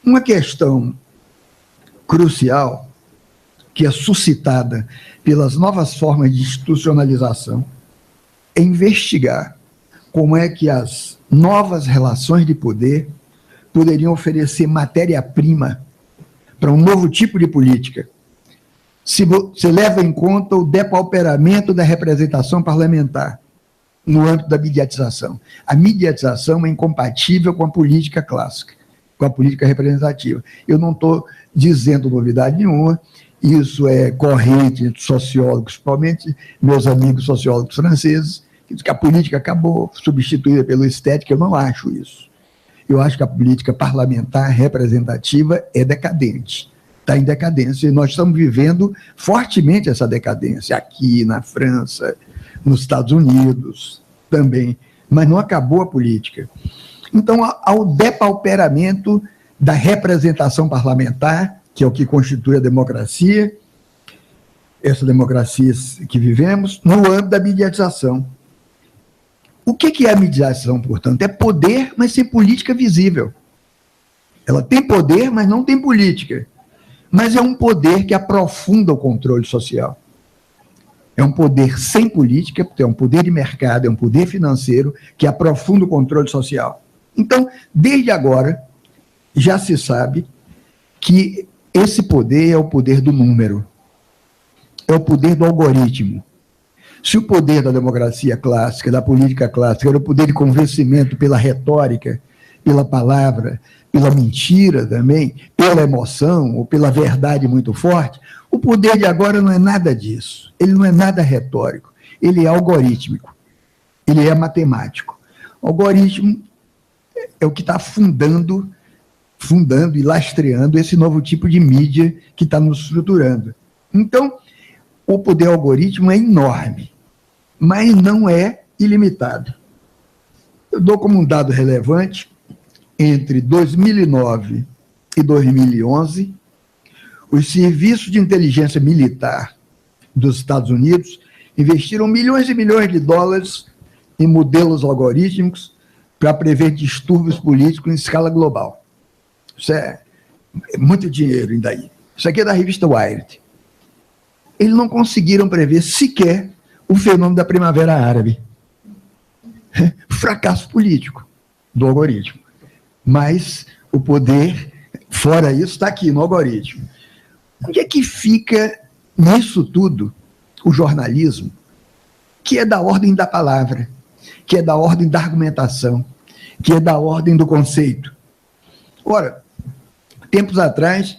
Uma questão crucial que é suscitada pelas novas formas de institucionalização é investigar como é que as novas relações de poder poderiam oferecer matéria-prima para um novo tipo de política. Se você leva em conta o depauperamento da representação parlamentar no âmbito da mediatização. A mediatização é incompatível com a política clássica, com a política representativa. Eu não estou dizendo novidade nenhuma, isso é corrente entre sociólogos, principalmente meus amigos sociólogos franceses, que dizem que a política acabou substituída pelo estético. Eu não acho isso. Eu acho que a política parlamentar representativa é decadente, está em decadência, e nós estamos vivendo fortemente essa decadência, aqui na França, nos Estados Unidos também, mas não acabou a política. Então, ao depauperamento da representação parlamentar, que é o que constitui a democracia, essa democracia que vivemos, no âmbito da mediatização. O que é a mediação, portanto? É poder, mas sem política visível. Ela tem poder, mas não tem política. Mas é um poder que aprofunda o controle social. É um poder sem política, é um poder de mercado, é um poder financeiro que aprofunda o controle social. Então, desde agora, já se sabe que esse poder é o poder do número, é o poder do algoritmo. Se o poder da democracia clássica, da política clássica, era o poder de convencimento pela retórica, pela palavra, pela mentira também, pela emoção ou pela verdade muito forte, o poder de agora não é nada disso. Ele não é nada retórico, ele é algorítmico, ele é matemático. O algoritmo é o que está fundando e lastreando esse novo tipo de mídia que está nos estruturando. Então, o poder algoritmo é enorme, mas não é ilimitado. Eu dou como um dado relevante, entre 2009 e 2011, os serviços de inteligência militar dos Estados Unidos investiram milhões e milhões de dólares em modelos algorítmicos para prever distúrbios políticos em escala global. Isso é muito dinheiro ainda aí. Isso aqui é da revista Wired. Eles não conseguiram prever sequer o fenômeno da Primavera Árabe. Fracasso político do algoritmo. Mas o poder, fora isso, está aqui no algoritmo. Onde é que fica nisso tudo o jornalismo, que é da ordem da palavra, que é da ordem da argumentação, que é da ordem do conceito? Ora, tempos atrás,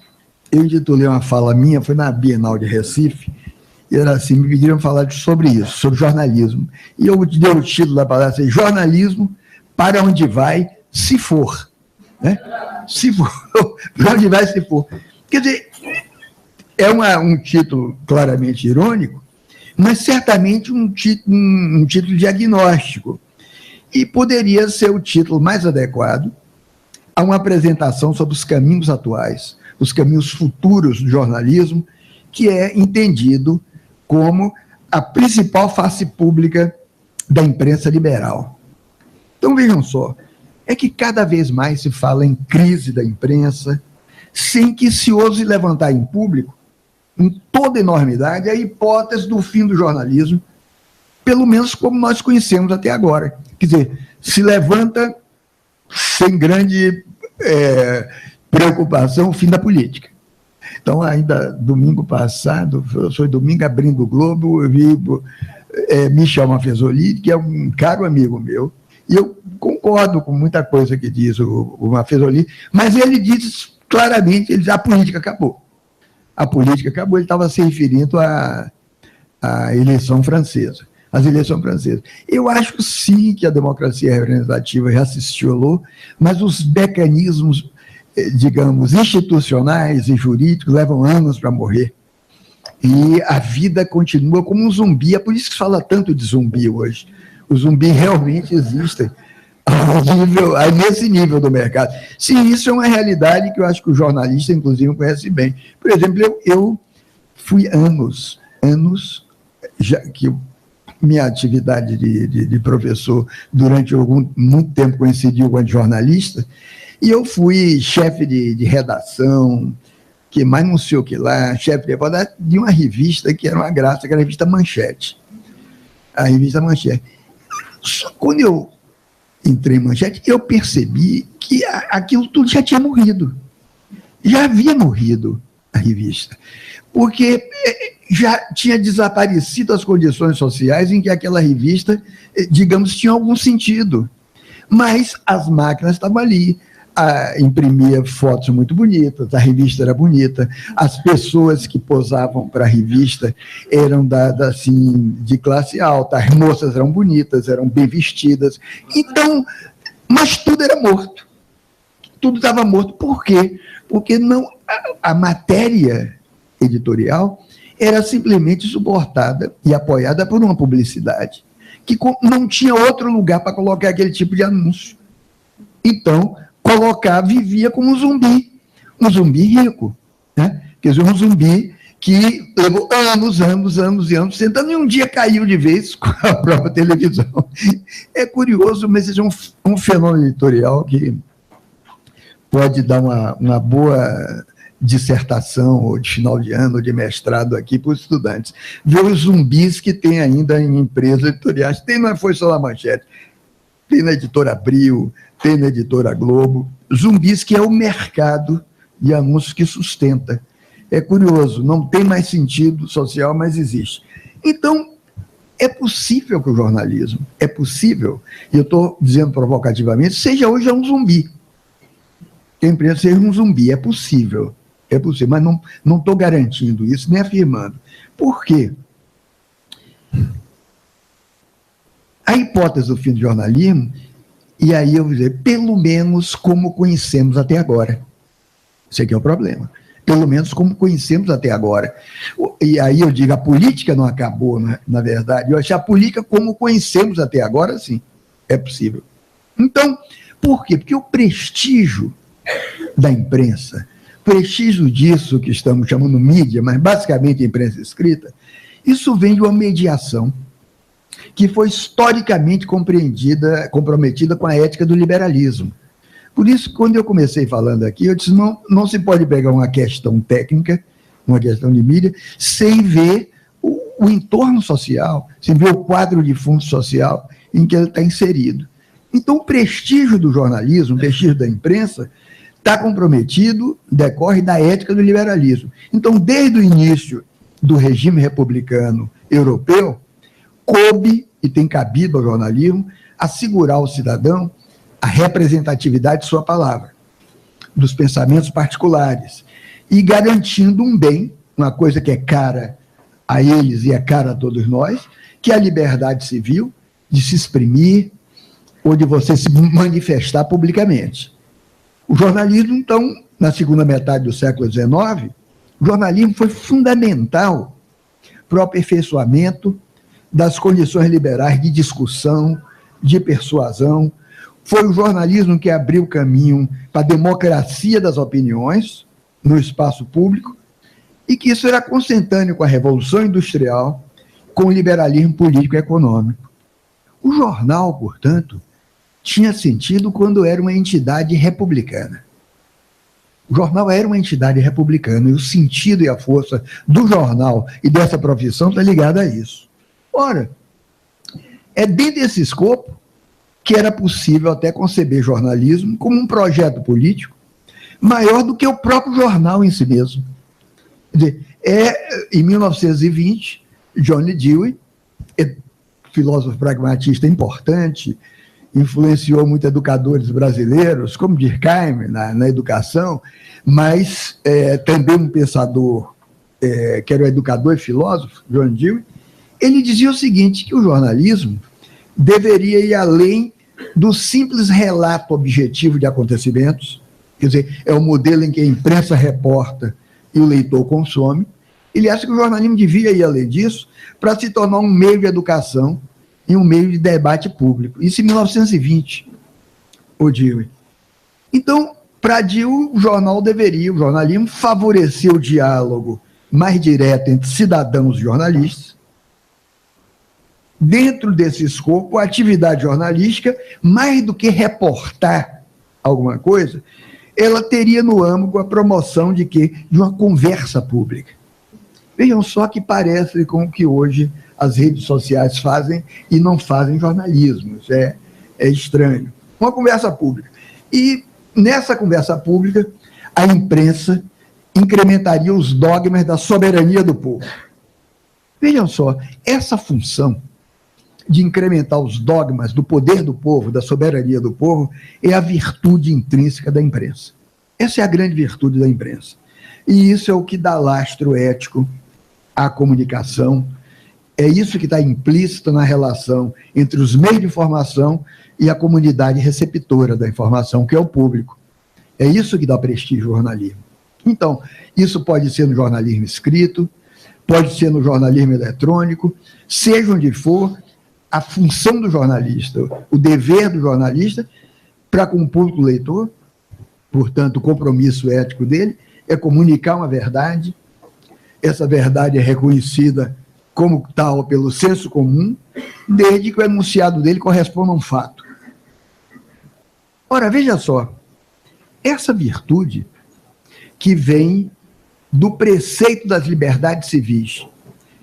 eu intitulei uma fala minha, foi na Bienal de Recife, e era assim, me pediram falar sobre isso, sobre jornalismo. E eu dei o título da palestra assim, jornalismo para onde vai, se for. Né? Se for, para onde vai, se for. Quer dizer, é um título claramente irônico, mas certamente um título diagnóstico. E poderia ser o título mais adequado a uma apresentação sobre os caminhos atuais, os caminhos futuros do jornalismo, que é entendido como a principal face pública da imprensa liberal. Então, vejam só, é que cada vez mais se fala em crise da imprensa, sem que se ouse levantar em público, em toda enormidade, a hipótese do fim do jornalismo, pelo menos como nós conhecemos até agora. Quer dizer, se levanta sem grande preocupação o fim da política. Então, ainda domingo passado, foi domingo abrindo o Globo, eu vi Michel Maffezoli, que é um caro amigo meu, e eu concordo com muita coisa que diz o Maffezoli, mas ele diz claramente, ele diz, a política acabou. A política acabou, ele estava se referindo à eleição francesa, às eleições francesas. Eu acho sim que a democracia representativa já se estiolou, mas os mecanismos, digamos, institucionais e jurídicos levam anos para morrer. E a vida continua como um zumbi, é por isso que se fala tanto de zumbi hoje. Os zumbis realmente existem nesse nível do mercado. Sim, isso é uma realidade que eu acho que o jornalista, inclusive, conhece bem. Por exemplo, eu fui anos, já que minha atividade de professor durante muito tempo coincidiu com a de jornalista, E eu fui chefe de redação, que mais não sei o que lá, chefe de uma revista que era uma graça, que era a revista Manchete. A revista Manchete. Só quando eu entrei em Manchete, eu percebi que aquilo tudo já tinha morrido. Já havia morrido a revista. Porque já tinha desaparecido as condições sociais em que aquela revista, digamos, tinha algum sentido. Mas as máquinas estavam ali, imprimia fotos muito bonitas, a revista era bonita, as pessoas que posavam para a revista eram assim, de classe alta, as moças eram bonitas, eram bem vestidas. Então, mas tudo era morto. Tudo estava morto. Por quê? Porque a matéria editorial era simplesmente suportada e apoiada por uma publicidade que não tinha outro lugar para colocar aquele tipo de anúncio. Então, vivia como um zumbi rico, né? Quer dizer, um zumbi que levou anos e anos, tentando, e um dia caiu de vez com a própria televisão. É curioso, mas esse é um fenômeno editorial que pode dar uma boa dissertação, ou de final de ano, ou de mestrado aqui para os estudantes. Ver os zumbis que tem ainda em empresas editoriais. Não foi só na Manchete, tem na Editora Abril, tem na Editora Globo. Zumbis, que é o mercado de anúncios que sustenta. É curioso, não tem mais sentido social, mas existe. Então, é possível que o jornalismo, e eu estou dizendo provocativamente, seja hoje um zumbi. Que a imprensa seja um zumbi, é possível, mas não estou garantindo isso, nem afirmando. Por quê? A hipótese do fim do jornalismo, e aí eu vou dizer, pelo menos como conhecemos até agora. Esse aqui é o problema. Pelo menos como conhecemos até agora. E aí eu digo, a política não acabou, na verdade. Eu acho a política como conhecemos até agora, sim, é possível. Então, por quê? Porque o prestígio da imprensa, prestígio disso que estamos chamando mídia, mas basicamente a imprensa escrita, isso vem de uma mediação que foi historicamente comprometida com a ética do liberalismo. Por isso, quando eu comecei falando aqui, eu disse, não se pode pegar uma questão técnica, uma questão de mídia, sem ver o entorno social, sem ver o quadro de fundo social em que ele está inserido. Então, o prestígio do jornalismo, o prestígio da imprensa, está comprometido, decorre da ética do liberalismo. Então, desde o início do regime republicano europeu, coube, e tem cabido ao jornalismo, assegurar ao cidadão a representatividade de sua palavra, dos pensamentos particulares, e garantindo um bem, uma coisa que é cara a eles e é cara a todos nós, que é a liberdade civil de se exprimir ou de você se manifestar publicamente. O jornalismo, então, na segunda metade do século XIX, o jornalismo foi fundamental para o aperfeiçoamento das condições liberais de discussão, de persuasão. Foi o jornalismo que abriu o caminho para a democracia das opiniões no espaço público e que isso era consentâneo com a Revolução Industrial, com o liberalismo político e econômico. O jornal, portanto, tinha sentido quando era uma entidade republicana. O jornal era uma entidade republicana e o sentido e a força do jornal e dessa profissão está ligada a isso. Ora, é dentro desse escopo que era possível até conceber jornalismo como um projeto político maior do que o próprio jornal em si mesmo. Quer dizer, em 1920, Johnny Dewey, filósofo pragmatista importante, influenciou muitos educadores brasileiros, como Durkheim na educação, mas também um pensador, que era um educador e filósofo, John Dewey, ele dizia o seguinte, que o jornalismo deveria ir além do simples relato objetivo de acontecimentos, quer dizer, é o modelo em que a imprensa reporta e o leitor consome. Ele acha que o jornalismo devia ir além disso para se tornar um meio de educação e um meio de debate público. Isso em 1920, o Dewey. Então, para Dewey, o jornalismo favorecer o diálogo mais direto entre cidadãos e jornalistas. Dentro desse escopo, a atividade jornalística, mais do que reportar alguma coisa, ela teria no âmago a promoção de quê? De uma conversa pública. Vejam só que parece com o que hoje as redes sociais fazem e não fazem jornalismo. Isso é estranho. Uma conversa pública. E nessa conversa pública, a imprensa incrementaria os dogmas da soberania do povo. Vejam só, essa função de incrementar os dogmas do poder do povo, da soberania do povo, é a virtude intrínseca da imprensa. Essa é a grande virtude da imprensa. E isso é o que dá lastro ético à comunicação. É isso que está implícito na relação entre os meios de informação e a comunidade receptora da informação, que é o público. É isso que dá prestígio ao jornalismo. Então, isso pode ser no jornalismo escrito, pode ser no jornalismo eletrônico, seja onde for, a função do jornalista, o dever do jornalista para com o público leitor, portanto, o compromisso ético dele é comunicar uma verdade, essa verdade é reconhecida como tal pelo senso comum, desde que o enunciado dele corresponda a um fato. Ora, veja só, essa virtude que vem do preceito das liberdades civis,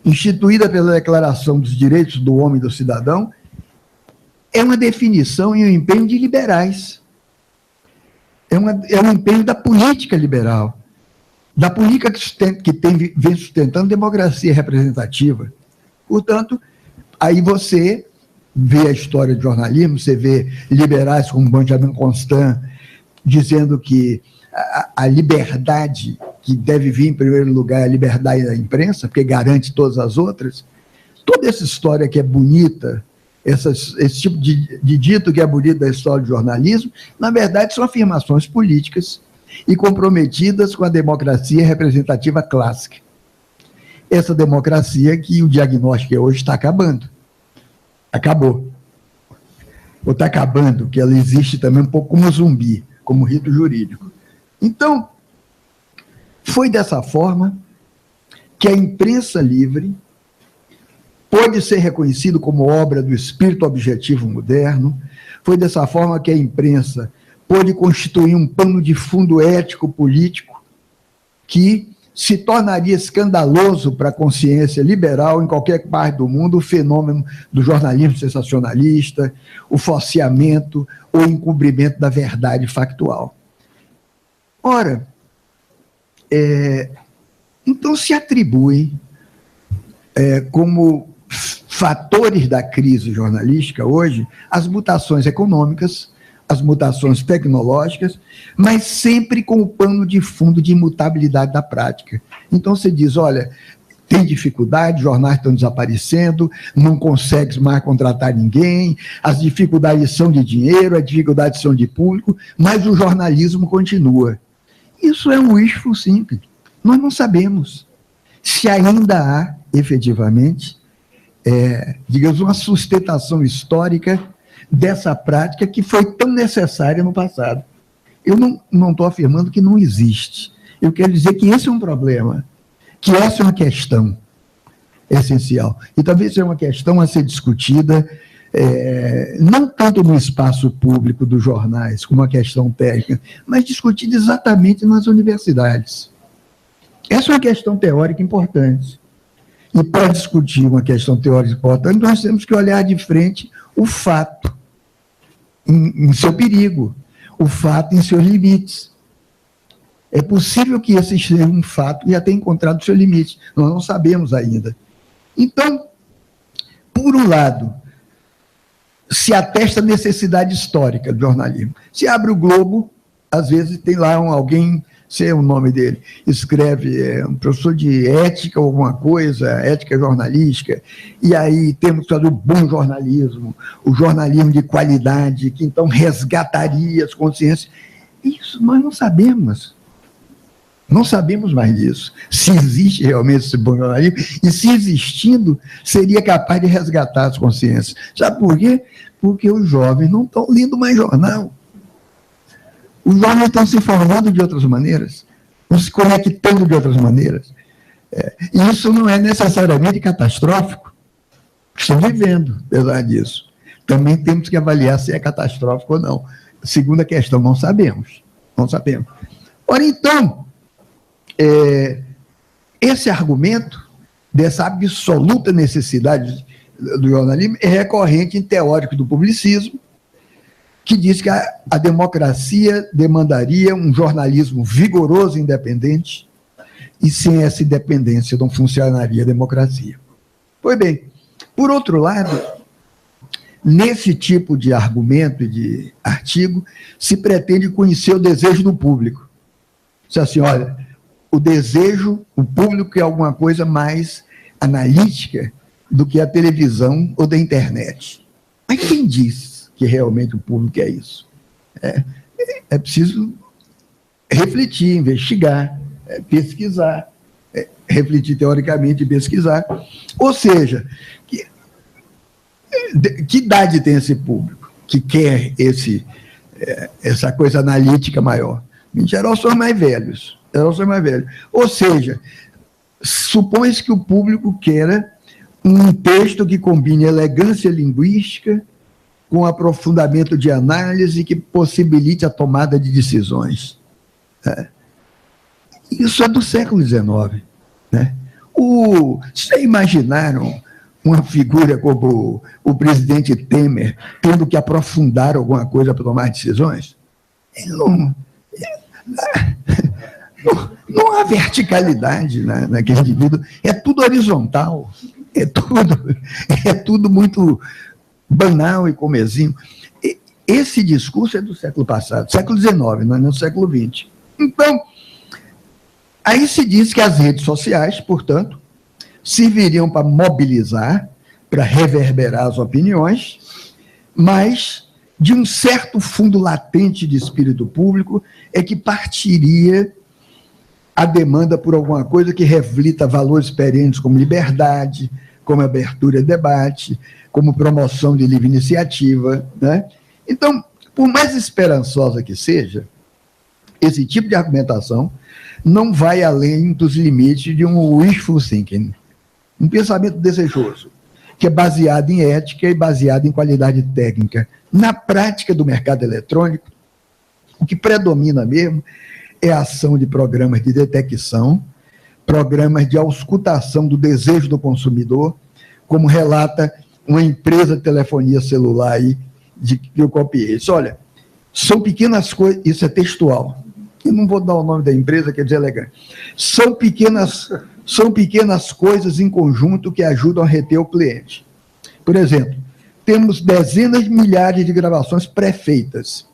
instituída pela Declaração dos Direitos do Homem e do Cidadão, é uma definição e um empenho de liberais. É um empenho da política liberal, da política que vem sustentando democracia representativa. Portanto, aí você vê a história do jornalismo, você vê liberais como Benjamin Constant dizendo que a liberdade que deve vir em primeiro lugar é a liberdade da imprensa, porque garante todas as outras. Toda essa história que é bonita, esse tipo de dito que é bonito da história do jornalismo, na verdade são afirmações políticas e comprometidas com a democracia representativa clássica. Essa democracia que o diagnóstico hoje está acabando. Acabou. Ou está acabando, que ela existe também um pouco como zumbi, como rito jurídico. Então, foi dessa forma que a imprensa livre pode ser reconhecido como obra do espírito objetivo moderno, foi dessa forma que a imprensa pôde constituir um pano de fundo ético-político que se tornaria escandaloso para a consciência liberal em qualquer parte do mundo o fenômeno do jornalismo sensacionalista, o falseamento ou encobrimento da verdade factual. Ora, então se atribui como fatores da crise jornalística hoje as mutações econômicas, as mutações tecnológicas, mas sempre com o pano de fundo de imutabilidade da prática. Então você diz, olha, tem dificuldade, jornais estão desaparecendo, não consegues mais contratar ninguém, as dificuldades são de dinheiro, as dificuldades são de público, mas o jornalismo continua. Isso é um wishful thinking. Nós não sabemos se ainda há, efetivamente, digamos, uma sustentação histórica dessa prática que foi tão necessária no passado. Eu não estou afirmando que não existe. Eu quero dizer que esse é um problema, que essa é uma questão essencial. E talvez seja uma questão a ser discutida, não tanto no espaço público dos jornais, como uma questão técnica, mas discutida exatamente nas universidades. Essa é uma questão teórica importante. E para discutir uma questão teórica importante, nós temos que olhar de frente o fato em seu perigo, o fato em seus limites. É possível que esse seja um fato e já tenha encontrado seu limite. Nós não sabemos ainda. Então, por um lado, se atesta a necessidade histórica do jornalismo. Se abre o Globo, às vezes tem lá alguém, sei o nome dele, escreve, um professor de ética ou alguma coisa, ética jornalística, e aí temos que fazer o bom jornalismo, o jornalismo de qualidade, que então resgataria as consciências. Isso nós não sabemos. Não sabemos mais disso. Se existe realmente esse bom jornalismo, e se existindo, seria capaz de resgatar as consciências. Sabe por quê? Porque os jovens não estão lendo mais jornal. Os jovens estão se informando de outras maneiras, estão se conectando de outras maneiras. E isso não é necessariamente catastrófico. Estão vivendo, apesar disso. Também temos que avaliar se é catastrófico ou não. segunda questão, não sabemos. Não sabemos. Ora, então, esse argumento dessa absoluta necessidade do jornalismo é recorrente em teóricos do publicismo, que diz que a democracia demandaria um jornalismo vigoroso e independente, e sem essa independência não funcionaria a democracia. Pois bem, por outro lado, nesse tipo de argumento e de artigo, se pretende conhecer o desejo do público. Diz assim, olha, o desejo, o público é alguma coisa mais analítica do que a televisão ou da internet. Mas quem diz que realmente o público é isso? É preciso refletir, investigar, pesquisar, refletir teoricamente e pesquisar. Ou seja, que idade tem esse público que quer essa coisa analítica maior? Em geral, são mais velhos. Ou seja, supõe-se que o público queira um texto que combine elegância linguística com aprofundamento de análise que possibilite a tomada de decisões. Isso é do século XIX. Né? Vocês imaginaram uma figura como o presidente Temer tendo que aprofundar alguma coisa para tomar decisões? Não há verticalidade naquele indivíduo, é tudo horizontal, é tudo muito banal e comezinho. Esse discurso é do século passado, século XIX, não é no século XX. Então, aí se diz que as redes sociais, portanto, serviriam para mobilizar, para reverberar as opiniões, mas de um certo fundo latente de espírito público é que partiria a demanda por alguma coisa que reflita valores perentes como liberdade, como abertura de debate, como promoção de livre iniciativa. Né? Então, por mais esperançosa que seja, esse tipo de argumentação não vai além dos limites de um wishful thinking, um pensamento desejoso, que é baseado em ética e baseado em qualidade técnica. Na prática do mercado eletrônico, o que predomina mesmo é a ação de programas de detecção, programas de auscultação do desejo do consumidor, como relata uma empresa de telefonia celular aí, que eu copiei. Isso, olha, são pequenas coisas, isso é textual, eu não vou dar o nome da empresa, que é deselegante. São pequenas coisas em conjunto que ajudam a reter o cliente. Por exemplo, temos dezenas de milhares de gravações pré-feitas.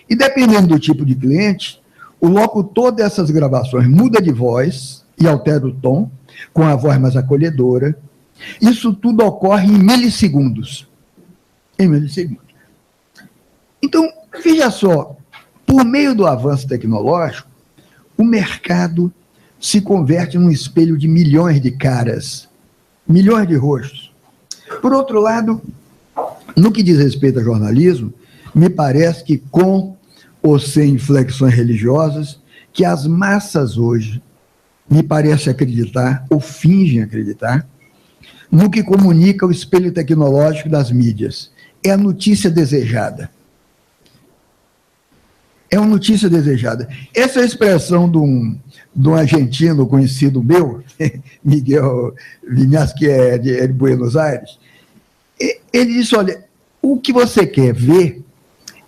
E dependendo do tipo de cliente, o locutor dessas gravações muda de voz e altera o tom, com a voz mais acolhedora. Isso tudo ocorre em milissegundos. Então, veja só, por meio do avanço tecnológico, o mercado se converte num espelho de milhões de caras, milhões de rostos. Por outro lado, no que diz respeito ao jornalismo, me parece que com ou sem inflexões religiosas, que as massas hoje me parece acreditar, ou fingem acreditar, no que comunica o espelho tecnológico das mídias. É a notícia desejada. É uma notícia desejada. Essa é a expressão de um argentino conhecido meu, Miguel Vinhas, que é de Buenos Aires. Ele disse, olha, o que você quer ver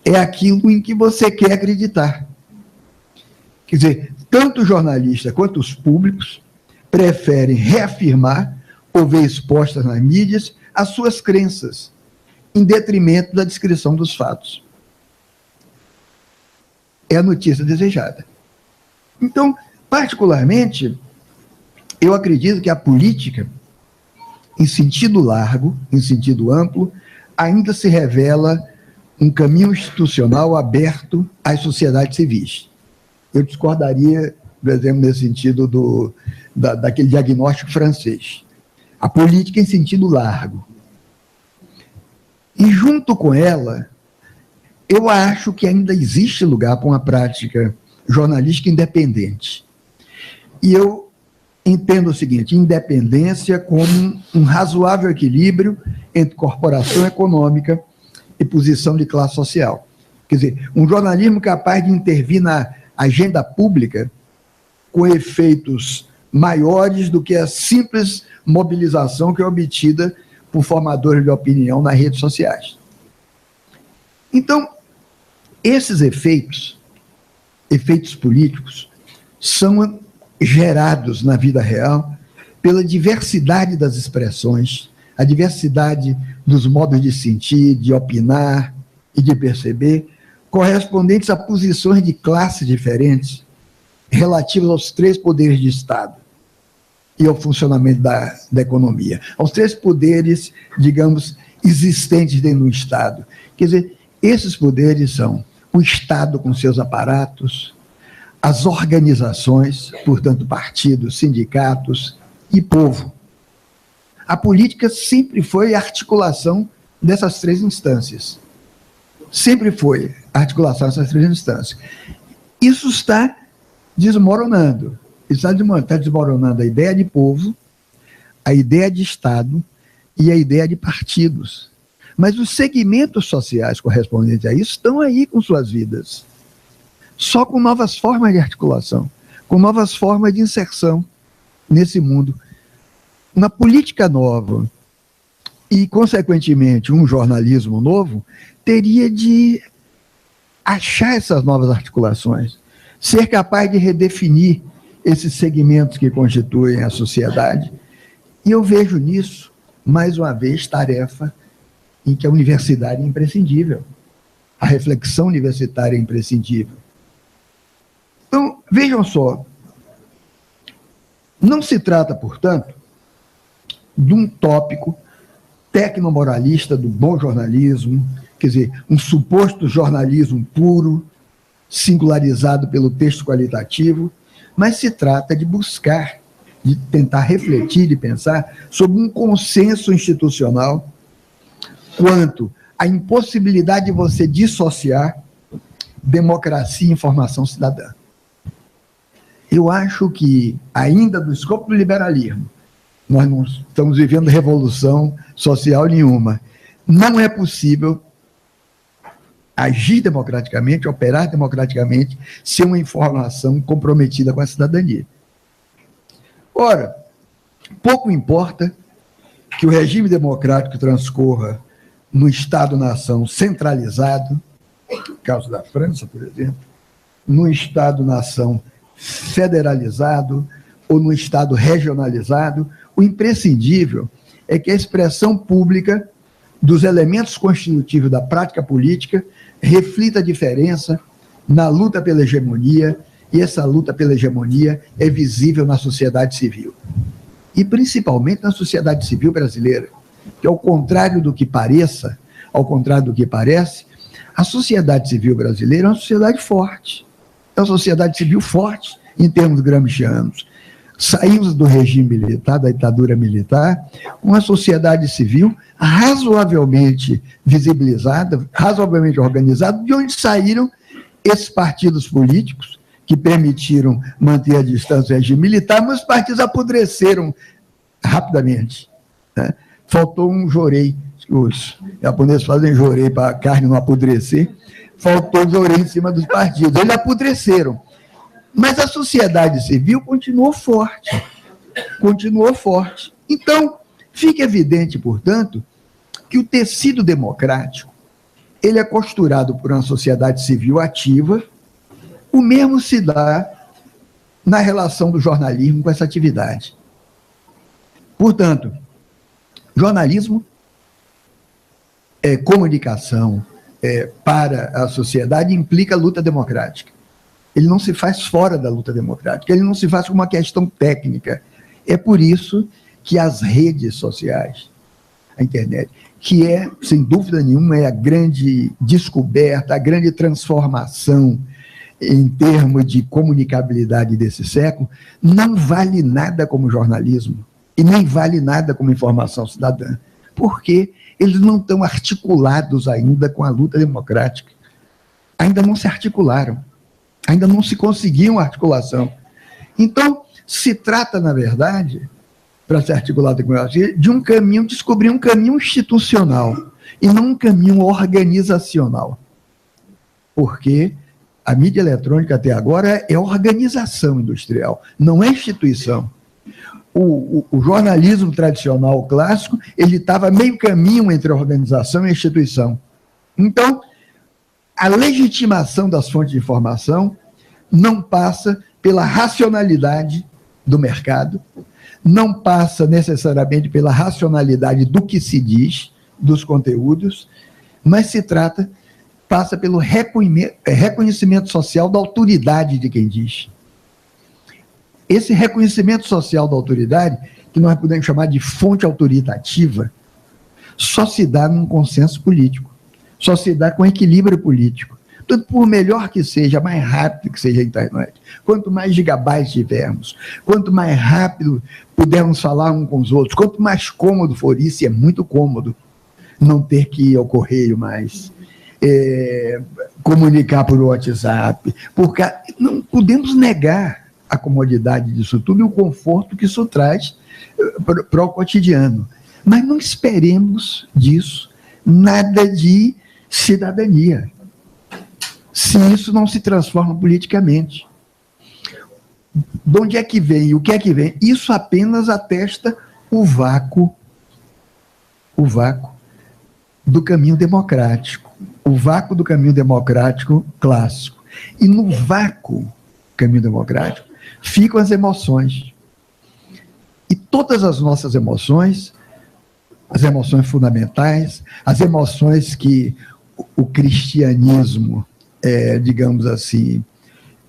é aquilo em que você quer acreditar. Quer dizer, tanto os jornalistas quanto os públicos preferem reafirmar ou ver expostas nas mídias as suas crenças, em detrimento da descrição dos fatos. É a notícia desejada. Então, particularmente, eu acredito que a política, em sentido largo, em sentido amplo, ainda se revela um caminho institucional aberto às sociedades civis. Eu discordaria, por exemplo, nesse sentido daquele diagnóstico francês. A política em sentido largo. E, junto com ela, eu acho que ainda existe lugar para uma prática jornalística independente. E eu entendo o seguinte, independência como um razoável equilíbrio entre corporação econômica e posição de classe social. Quer dizer, um jornalismo capaz de intervir na agenda pública com efeitos maiores do que a simples mobilização que é obtida por formadores de opinião nas redes sociais. Então, esses efeitos políticos, são gerados na vida real pela diversidade das expressões, a diversidade dos modos de sentir, de opinar e de perceber, correspondentes a posições de classes diferentes, relativas aos três poderes de Estado e ao funcionamento da economia, aos três poderes, digamos, existentes dentro do Estado. Quer dizer, esses poderes são o Estado com seus aparatos, as organizações, portanto, partidos, sindicatos e povo. A política sempre foi a articulação dessas três instâncias. Sempre foi a articulação dessas três instâncias. Isso está desmoronando. Está desmoronando a ideia de povo, a ideia de Estado e a ideia de partidos. Mas os segmentos sociais correspondentes a isso estão aí com suas vidas. Só com novas formas de articulação, com novas formas de inserção nesse mundo. Uma política nova e, consequentemente, um jornalismo novo, teria de achar essas novas articulações, ser capaz de redefinir esses segmentos que constituem a sociedade. E eu vejo nisso, mais uma vez, tarefa em que a universidade é imprescindível. A reflexão universitária é imprescindível. Então, vejam só, não se trata, portanto, de um tópico tecnomoralista do bom jornalismo, quer dizer, um suposto jornalismo puro, singularizado pelo texto qualitativo, mas se trata de buscar, de tentar refletir, de pensar sobre um consenso institucional quanto à impossibilidade de você dissociar democracia e informação cidadã. Eu acho que, ainda do escopo do liberalismo, nós não estamos vivendo revolução social nenhuma. Não é possível agir democraticamente, operar democraticamente, sem uma informação comprometida com a cidadania. Ora, pouco importa que o regime democrático transcorra no Estado-nação centralizado, no caso da França, por exemplo, no Estado-nação federalizado ou no Estado regionalizado. O imprescindível é que a expressão pública dos elementos constitutivos da prática política reflita a diferença na luta pela hegemonia, e essa luta pela hegemonia é visível na sociedade civil. E principalmente na sociedade civil brasileira, que ao contrário do que pareça, ao contrário do que parece, a sociedade civil brasileira é uma sociedade forte. É uma sociedade civil forte em termos gramscianos. Saímos do regime militar, da ditadura militar, com uma sociedade civil razoavelmente visibilizada, razoavelmente organizada, de onde saíram esses partidos políticos que permitiram manter a distância do regime militar, mas os partidos apodreceram rapidamente, né? Faltou um jorei, os japoneses fazem jorei para a carne não apodrecer, faltou jorei em cima dos partidos, eles apodreceram. Mas a sociedade civil continuou forte. Continuou forte. Então, fica evidente, portanto, que o tecido democrático ele é costurado por uma sociedade civil ativa. O mesmo se dá na relação do jornalismo com essa atividade. Portanto, jornalismo é comunicação para a sociedade, implica luta democrática. Ele não se faz fora da luta democrática, ele não se faz com uma questão técnica. É por isso que as redes sociais, a internet, que é, sem dúvida nenhuma, é a grande descoberta, a grande transformação em termos de comunicabilidade desse século, não vale nada como jornalismo e nem vale nada como informação cidadã, porque eles não estão articulados ainda com a luta democrática. Ainda não se articularam. Ainda não se conseguiu uma articulação. Então, se trata, na verdade, para se articular de um caminho, descobrir um caminho institucional e não um caminho organizacional. porque a mídia eletrônica até agora é organização industrial, não é instituição. O jornalismo tradicional clássico, ele estava meio caminho entre a organização e a instituição. Então, a legitimação das fontes de informação não passa pela racionalidade do mercado, não passa necessariamente pela racionalidade do que se diz, dos conteúdos, mas passa pelo reconhecimento social da autoridade de quem diz. Esse reconhecimento social da autoridade, que nós podemos chamar de fonte autoritativa, só se dá num consenso político, só se dá com equilíbrio político. Portanto, por melhor que seja, mais rápido que seja a internet, quanto mais gigabytes tivermos, quanto mais rápido pudermos falar uns com os outros, quanto mais cômodo for isso, e é muito cômodo não ter que ir ao correio mais, comunicar por WhatsApp, porque não podemos negar a comodidade disso tudo e o conforto que isso traz para o cotidiano. Mas não esperemos disso nada de cidadania, se isso não se transforma politicamente. De onde é que vem? O que é que vem? Isso apenas atesta o vácuo do caminho democrático, o vácuo do caminho democrático clássico. E no vácuo do caminho democrático ficam as emoções. E todas as nossas emoções, as emoções fundamentais, as emoções que o cristianismo, digamos assim,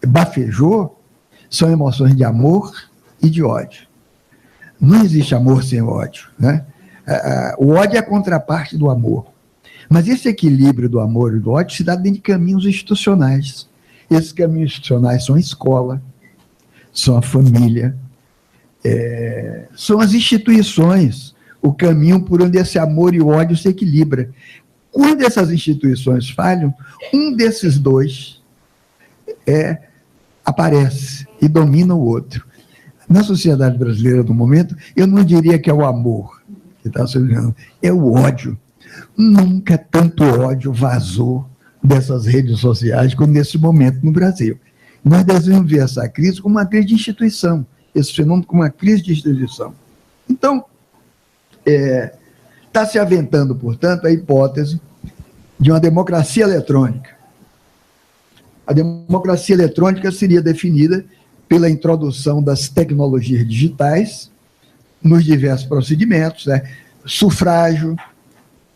bafejou, são emoções de amor e de ódio. Não existe amor sem ódio, né? O ódio é a contraparte do amor. Mas esse equilíbrio do amor e do ódio se dá dentro de caminhos institucionais. Esses caminhos institucionais são a escola, são a família, são as instituições, o caminho por onde esse amor e o ódio se equilibram. Quando essas instituições falham, um desses dois aparece e domina o outro. Na sociedade brasileira, no momento, eu não diria que é o amor que está surgindo, é o ódio. Nunca tanto ódio vazou dessas redes sociais como nesse momento no Brasil. Nós devemos ver essa crise como uma crise de instituição, esse fenômeno como uma crise de instituição. Então, está se aventando, portanto, a hipótese de uma democracia eletrônica. A democracia eletrônica seria definida pela introdução das tecnologias digitais nos diversos procedimentos, sufrágio,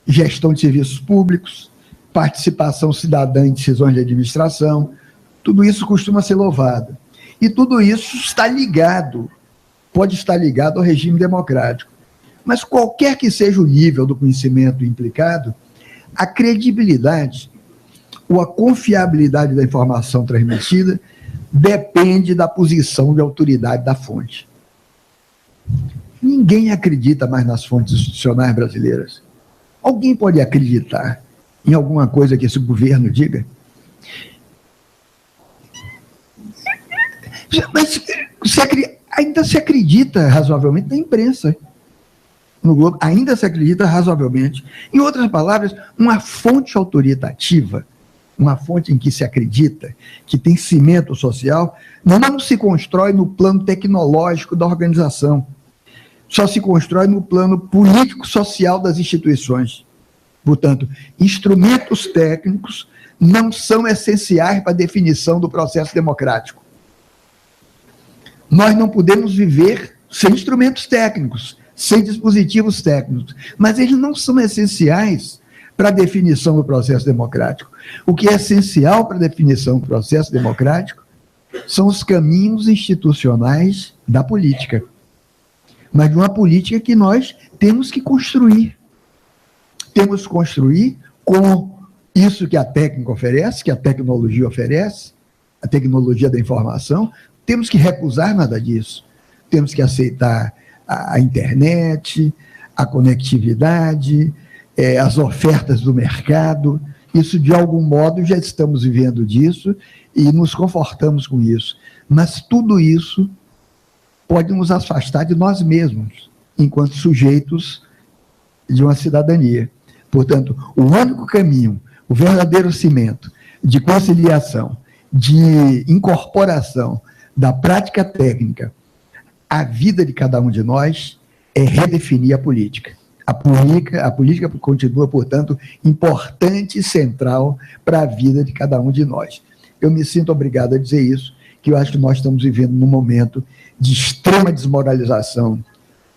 gestão de serviços públicos, participação cidadã em decisões de administração, tudo isso costuma ser louvado. E tudo isso está ligado, pode estar ligado ao regime democrático. Mas qualquer que seja o nível do conhecimento implicado, a credibilidade ou a confiabilidade da informação transmitida depende da posição de autoridade da fonte. Ninguém acredita mais nas fontes institucionais brasileiras. Alguém pode acreditar em alguma coisa que esse governo diga? Mas ainda se acredita razoavelmente na imprensa. No Globo, ainda se acredita razoavelmente. Em outras palavras, uma fonte autoritativa, uma fonte em que se acredita, que tem cimento social, não se constrói no plano tecnológico da organização, só se constrói no plano político-social das instituições. Portanto, instrumentos técnicos não são essenciais para a definição do processo democrático. Nós não podemos viver sem instrumentos técnicos, sem dispositivos técnicos, mas eles não são essenciais para a definição do processo democrático. O que é essencial para a definição do processo democrático são os caminhos institucionais da política, mas de uma política que nós temos que construir. Temos que construir com isso que a técnica oferece, que a tecnologia oferece, a tecnologia da informação. Temos que recusar nada disso. Temos que aceitar a internet, a conectividade, as ofertas do mercado. Isso, de algum modo, já estamos vivendo disso e nos confortamos com isso. Mas tudo isso pode nos afastar de nós mesmos, enquanto sujeitos de uma cidadania. Portanto, o único caminho, o verdadeiro cimento de conciliação, de incorporação da prática técnica à vida de cada um de nós é redefinir a política. A política continua, portanto, importante e central para a vida de cada um de nós. Eu me sinto obrigado a dizer isso, que eu acho que nós estamos vivendo num momento de extrema desmoralização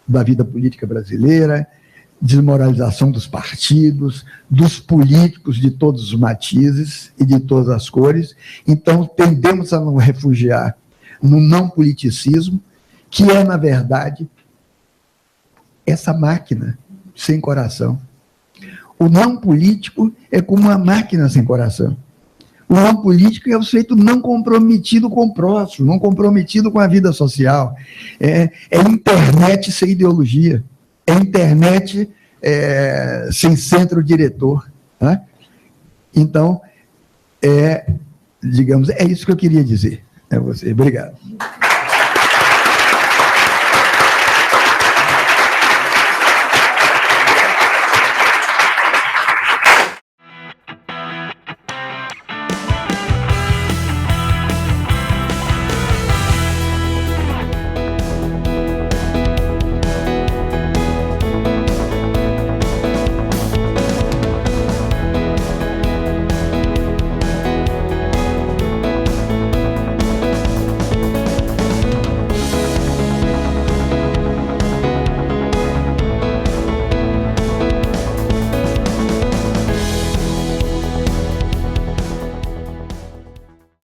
da vida política brasileira, desmoralização dos partidos, dos políticos de todos os matizes e de todas as cores. Então, tendemos a nos refugiar no não politicismo, que é, na verdade, essa máquina sem coração. O não político é como uma máquina sem coração. O não político é o sujeito não comprometido com o próximo, não comprometido com a vida social. É internet sem ideologia. É internet sem centro-diretor. Né? Então, digamos, é isso que eu queria dizer. É você. Obrigado.